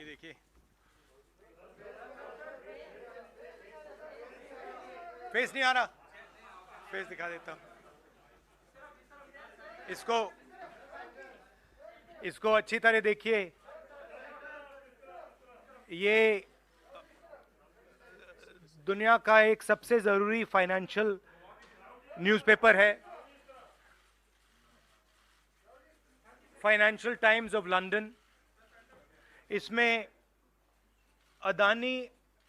ये देखिए, फेस नहीं आ रहा, फेस दिखा देता हूं इसको। इसको अच्छी तरह देखिए, ये दुनिया का एक सबसे जरूरी फाइनेंशियल न्यूज़पेपर है, फाइनेंशियल टाइम्स ऑफ लंदन। इसमें Adani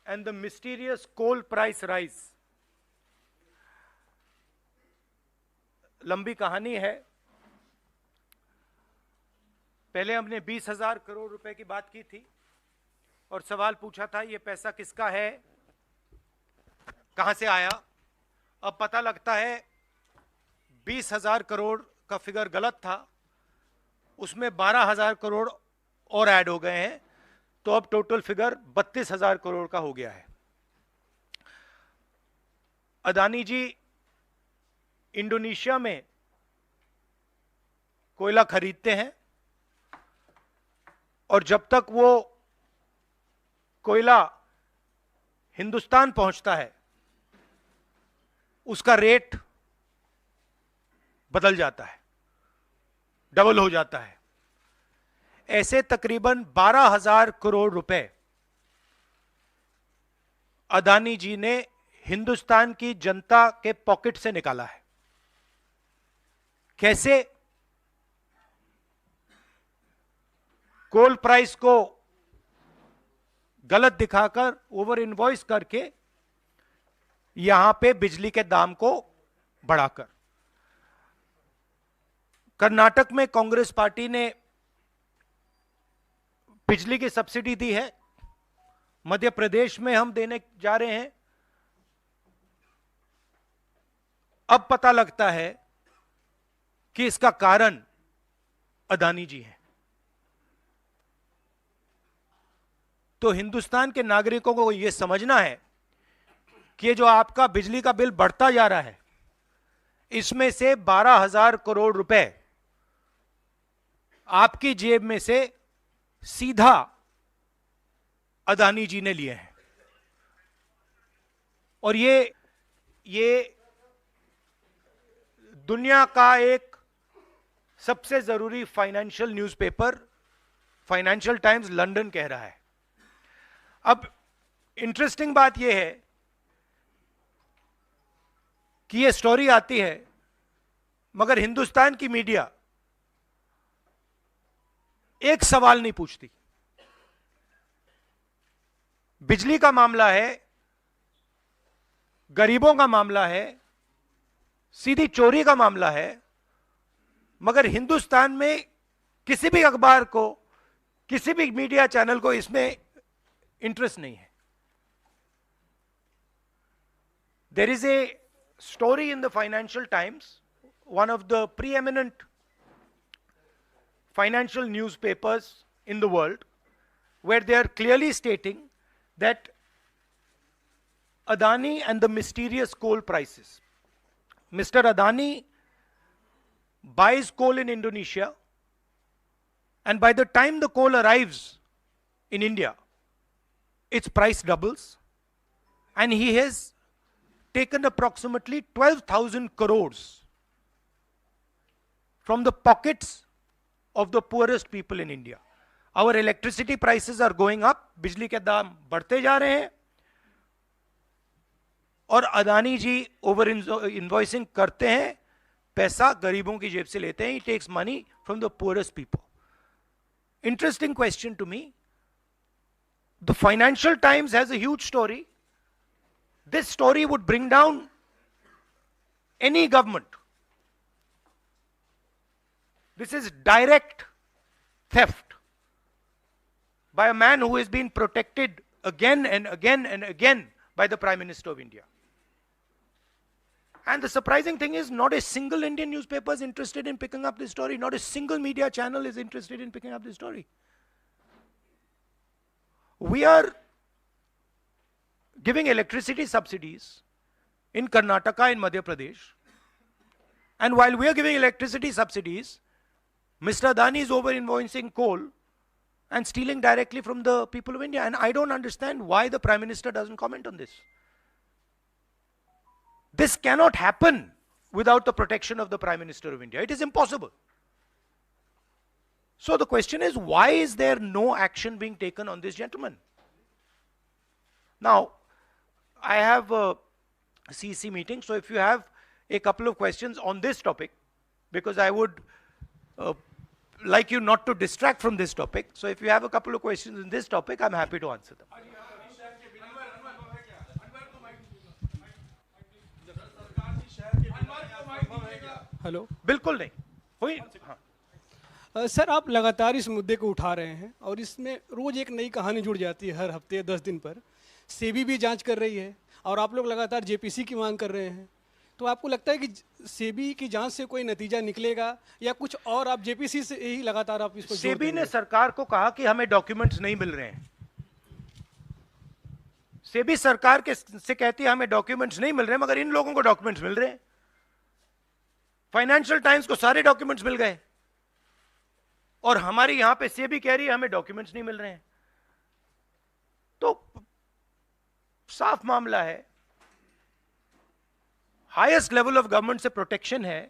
and the mysterious coal price rise, लंबी कहानी है। पहले हमने 20,000 करोड़ रुपए की बात की थी और सवाल पूछा था ये पैसा किसका है, कहां से आया। अब पता लगता है 20,000 करोड़ का फिगर गलत था, उसमें 12,000 करोड़ और ऐड हो गए हैं, तो अब टोटल फिगर 32,000 करोड़ का हो गया है। अदानी जी इंडोनेशिया में कोयला खरीदते हैं और जब तक वो कोयला हिंदुस्तान पहुंचता है उसका रेट बदल जाता है, डबल हो जाता है। ऐसे तकरीबन 12,000 करोड़ रुपए अदानी जी ने हिंदुस्तान की जनता के पॉकेट से निकाला है। कैसे? कोल प्राइस को गलत दिखाकर, ओवर इनवॉइस करके, यहां पे बिजली के दाम को बढ़ाकर। कर्नाटक में कांग्रेस पार्टी ने बिजली की सब्सिडी दी है, मध्य प्रदेश में हम देने जा रहे हैं। अब पता लगता है कि इसका कारण अदानी जी हैं। तो हिंदुस्तान के नागरिकों को यह समझना है कि जो आपका बिजली का बिल बढ़ता जा रहा है, इसमें से 12,000 करोड़ रुपए आपकी जेब में से सीधा अदानी जी ने लिए हैं। और ये दुनिया का एक सबसे जरूरी financial newspaper financial times London कह रहा है। अब इंटरेस्टिंग बात यह है कि यह स्टोरी आती है, मगर हिंदुस्तान की मीडिया एक सवाल नहीं पूछती। बिजली का मामला है, गरीबों का मामला है, सीधी चोरी का मामला है, मगर हिंदुस्तान में किसी भी अखबार को, किसी भी मीडिया चैनल को इसमें इंटरेस्ट नहीं है। There is a story in the Financial Times, one of the preeminent financial newspapers in the world, where they are clearly stating that Adani and the mysterious coal prices. Mr. Adani buys coal in Indonesia, and by the time the coal arrives in India, its price doubles, and he has taken approximately 12,000 crores from the pockets of the poorest people in India. Our electricity prices are going up, बिजली के दाम बढ़ते जा रहे हैं, और अदानी जी over invoicing करते हैं, पैसा गरीबों की जेब से लेते हैं. He takes money from the poorest people. Interesting question to me. The Financial Times has a huge story. This story would bring down any government. This is direct theft by a man who has been protected again and again and again by the Prime Minister of India. And the surprising thing is, not a single Indian newspaper is interested in picking up this story. Not a single media channel is interested in picking up this story. We are giving electricity subsidies in Karnataka, in Madhya Pradesh. And while we are giving electricity subsidies, Mr. Adani is over-invoicing coal and stealing directly from the people of India. And I don't understand why the Prime Minister doesn't comment on this. This cannot happen without the protection of the Prime Minister of India. It is impossible. So the question is, why is there no action being taken on this gentleman? Now, I have a CEC meeting, so if you have a couple of questions on this topic, because I would like you not to distract from this topic. So if you have a couple of questions in this topic, I'm happy to answer them. Hello, बिल्कुल नहीं हुई। हाँ। Sir आप लगातार इस मुद्दे को उठा रहे हैं और इसमें रोज एक नई कहानी जुड़ जाती है हर हफ्ते 10 दिन पर। सेबी भी जांच कर रही है और आप लोग लगातार जेपीसी की मांग कर रहे हैं। तो आपको लगता है कि सेबी की जांच से कोई नतीजा निकलेगा या कुछ और आप जेपीसी से ही लगातार आप इसको? सेबी ने सरकार को कहा कि हमें डॉक्यूमेंट्स नहीं मिल रहे हैं। सेबी सरकार के से कहती है हमें डॉक्यूमेंट्स नहीं मिल रहे हैं, मगर इन लोगों को डॉक्यूमेंट्स मिल रहे हैं। फाइनेंशियल टाइम्स को सारे डॉक्यूमेंट्स मिल गए और हमारी यहां पे सेबी कह रही है हमें डॉक्यूमेंट्स नहीं मिल रहे हैं। तो साफ मामला है, हाईएस्ट लेवल ऑफ गवर्नमेंट से प्रोटेक्शन है,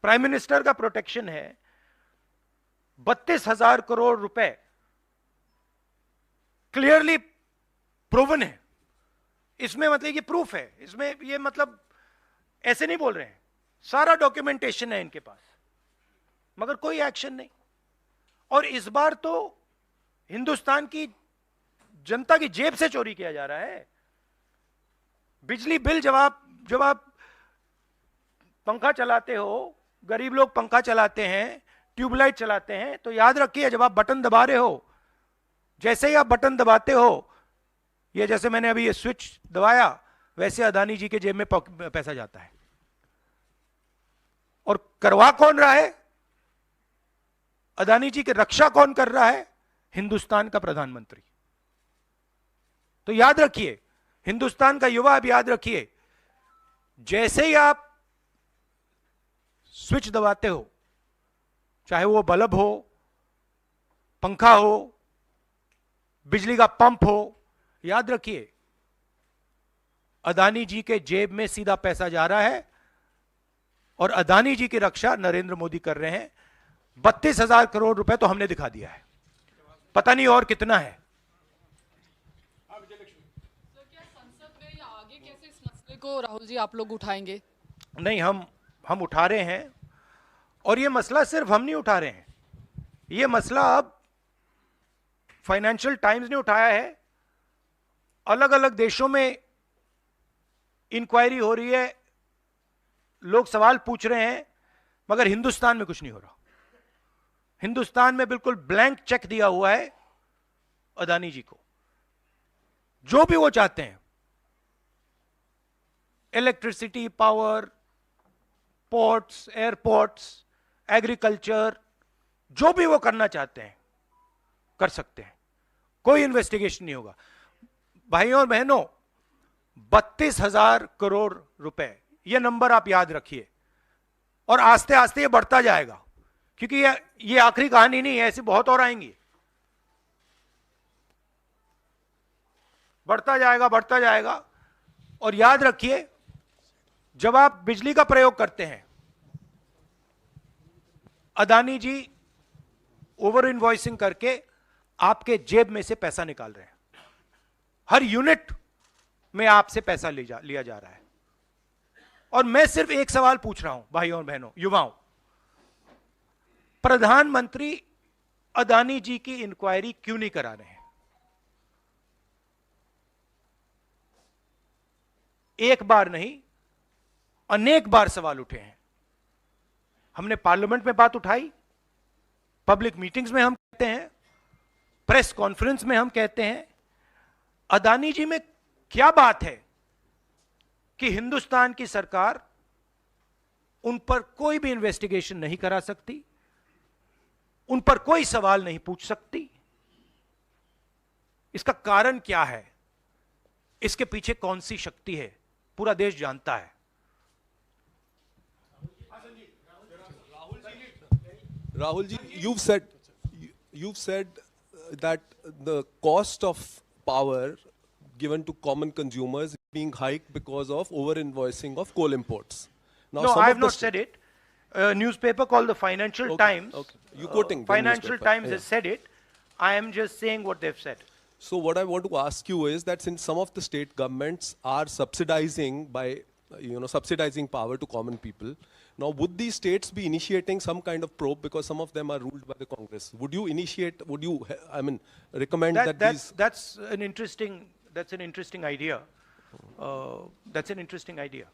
प्राइम मिनिस्टर का प्रोटेक्शन है। 32,000 करोड़ रुपए क्लियरली प्रूवन है। इसमें मतलब ये प्रूफ है, इसमें ये मतलब ऐसे नहीं बोल रहे हैं, सारा डॉक्यूमेंटेशन है इनके पास, मगर कोई एक्शन नहीं। और इस बार तो हिंदुस्तान की जनता की जेब से चोरी किया जा रहा है। बिजली बिल जब आप पंखा चलाते हो, गरीब लोग पंखा चलाते हैं, ट्यूबलाइट चलाते हैं, तो याद रखिए जब आप बटन दबा रहे हो, जैसे ही आप बटन दबाते हो, ये जैसे मैंने अभी ये स्विच दबाया, वैसे अदानी जी के जेब में पैसा जाता है। और करवा कौन रहा है? अदानी जी की रक्षा कौन कर रहा है? हिंदुस्तान का प्रधानमंत्री। तो याद रखिए, हिंदुस्तान का युवा अब याद रखिए, जैसे ही आप स्विच दबाते हो, चाहे वो बल्ब हो, पंखा हो, बिजली का पंप हो, याद रखिए अदानी जी के जेब में सीधा पैसा जा रहा है और अदानी जी की रक्षा नरेंद्र मोदी कर रहे हैं। 32,000 करोड़ रुपए तो हमने दिखा दिया है, पता नहीं और कितना है। क्या संसद में या आगे कैसे इस मसले को राहुल जी आप लोग उठाएंगे? नहीं, हम उठा रहे हैं, और ये मसला सिर्फ हम नहीं उठा रहे हैं, ये मसला अब फाइनेंशियल टाइम्स ने उठाया है। अलग अलग देशों में इंक्वायरी हो रही है, लोग सवाल पूछ रहे हैं, मगर हिंदुस्तान में कुछ नहीं हो रहा। हिंदुस्तान में बिल्कुल ब्लैंक चेक दिया हुआ है अदानी जी को। जो भी वो चाहते हैं, electricity, power, ports, airports, agriculture, जो भी वो करना चाहते हैं कर सकते हैं, कोई इन्वेस्टिगेशन नहीं होगा। भाइयों और बहनों, 32,000 करोड़ रुपए, ये नंबर आप याद रखिए, और आस्ते आस्ते ये बढ़ता जाएगा, क्योंकि ये आखिरी कहानी नहीं है, ऐसी बहुत और आएंगी। बढ़ता जाएगा। और याद रखिए, जब आप बिजली का प्रयोग करते हैं, अदानी जी ओवर इनवॉइसिंग करके आपके जेब में से पैसा निकाल रहे हैं। हर यूनिट में आपसे पैसा लिया जा रहा है। और मैं सिर्फ एक सवाल पूछ रहा हूं भाइयों और बहनों, युवाओं, प्रधानमंत्री अदानी जी की इंक्वायरी क्यों नहीं करा रहे हैं? एक बार नहीं, अनेक बार सवाल उठे हैं। हमने पार्लियामेंट में बात उठाई, पब्लिक मीटिंग्स में हम कहते हैं, प्रेस कॉन्फ्रेंस में हम कहते हैं, अदानी जी में क्या बात है कि हिंदुस्तान की सरकार उन पर कोई भी इन्वेस्टिगेशन नहीं करा सकती, उन पर कोई सवाल नहीं पूछ सकती? इसका कारण क्या है? इसके पीछे कौन सी शक्ति है? पूरा देश जानता है। Rahul ji, you've said that the cost of power given to common consumers is being hiked because of over-invoicing of coal imports. Now, No, some I of have the not said it. A newspaper called the Financial Times. Okay. You quoting the Financial newspaper, Times yeah. has said it. I am just saying what they've said. So what I want to ask you is that since some of the state governments are subsidizing by, subsidizing power to common people, now would these states be initiating some kind of probe because some of them are ruled by the Congress? Would you recommend that these? That's an interesting idea. That's an interesting idea.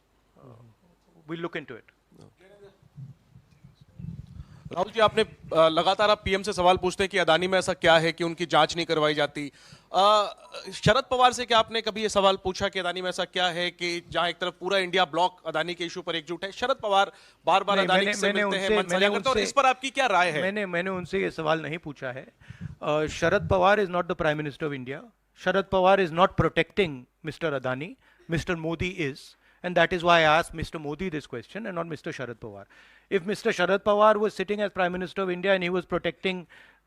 We'll look into it. Rahul ji, आपने लगातार आप PM से सवाल पूछते हैं कि अदानी में ऐसा क्या है कि उनकी जांच नहीं करवाई जाती। शरद पवार से क्या आपने कभी ये सवाल पूछा कि अदानी में ऐसा क्या है कि जहां एक तरफ पूरा इंडिया ब्लॉक अदानी के इशू पर एकजुट है? शरद पवार बार बार अदानी से मिलते हैं, मन साझा करते हैं, और इस पर आपकी क्या राय है? मैंने उनसे ये सवाल नहीं पूछा है। Sharad Pawar is not the prime minister of India. Sharad Pawar is not protecting Mr. Adani. Mr. Modi is. And that is why I asked Mr. Modi this question and not Mr. Sharad Pawar. If Mr. Sharad Pawar was sitting as Prime Minister of India and he was protecting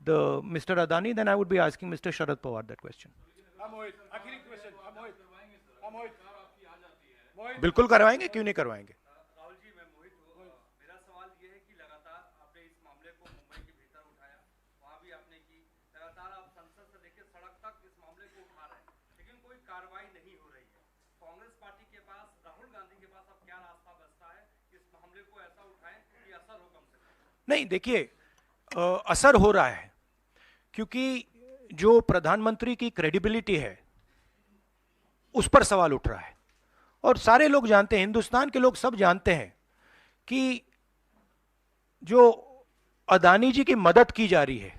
the Mr. Adani, then I would be asking Mr. Sharad Pawar that question. बिल्कुल करवाएंगे, क्यों नहीं करवाएंगे? राहुल जी, मैं मोहित हूँ। मेरा सवाल ये है कि लगातार आपने इस मामले को मुंबई के भीतर उठाया, वहाँ भी आपने की, लगातार आप संसद से लेकर सड़क तक इस मामले को उठा रहे हैं, लेकिन कोई कार्रवाई नहीं हो रही है। कांग्रेस पार्टी के पास, राहुल गांधी के पास अब क्या रास्ता बचता है इस मामले को ऐसा उठाएं कि असर हो कम से कम? नहीं, देखिए, असर हो रहा है क्योंकि जो प्रधानमंत्री की क्रेडिबिलिटी है उस पर सवाल उठ रहा है और सारे लोग जानते हैं, हिंदुस्तान के लोग सब जानते हैं कि जो अदानी जी की मदद की जा रही है,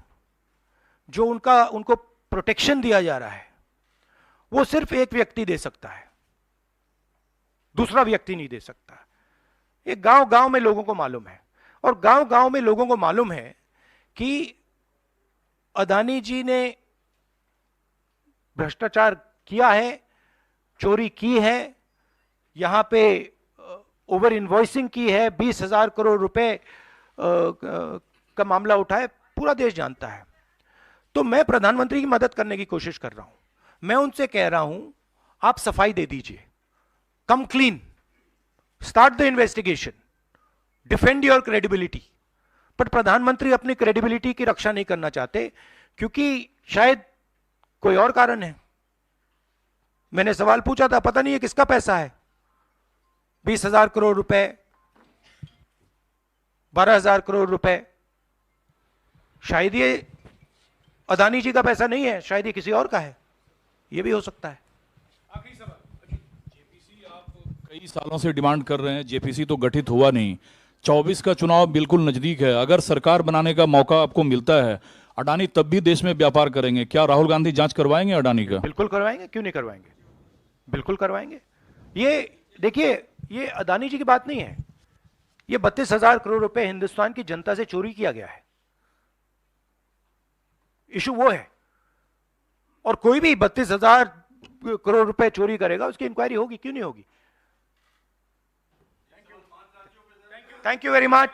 जो उनको प्रोटेक्शन दिया जा रहा है, वो सिर्फ एक व्यक्ति दे सकता है, दूसरा व्यक्ति नहीं दे सकता। ये गांव-गांव में लोगों को मालूम है और गांव-गांव में लोगों को मालूम है कि अदानी जी ने भ्रष्टाचार किया है, चोरी की है, यहां पे ओवर इनवॉइसिंग की है, 20,000 करोड़ रुपए का मामला उठा है, पूरा देश जानता है। तो मैं प्रधानमंत्री की मदद करने की कोशिश कर रहा हूं। मैं उनसे कह रहा हूं, आप सफाई दे दीजिए, कम clean, start the investigation, defend your credibility. पर प्रधानमंत्री अपनी क्रेडिबिलिटी की रक्षा नहीं करना चाहते क्योंकि शायद कोई और कारण है। मैंने सवाल पूछा था, पता नहीं है किसका पैसा है, 20,000 करोड़ रुपए, 12,000 करोड़ रुपए, शायद ये अदानी जी का पैसा नहीं है, शायद ये किसी और का है, ये भी हो सकता है। आखिरी सवाल, जेपीसी आप कई सालों से डिमांड कर रहे हैं, जेपीसी तो गठित हुआ नहीं, 24 का चुनाव बिल्कुल नजदीक है, अगर सरकार बनाने का मौका आपको मिलता है, अडानी तब भी देश में व्यापार करेंगे, क्या राहुल गांधी जांच करवाएंगे अडानी का? बिल्कुल करवाएंगे, क्यों नहीं करवाएंगे, बिल्कुल करवाएंगे। ये देखिए, ये अदानी जी की बात नहीं है, ये 32,000 करोड़ रुपए हिंदुस्तान की जनता से चोरी किया गया है, इशू वो है। और कोई भी 32,000 करोड़ रुपए चोरी करेगा, उसकी इंक्वायरी होगी, क्यों नहीं होगी? Thank you very much.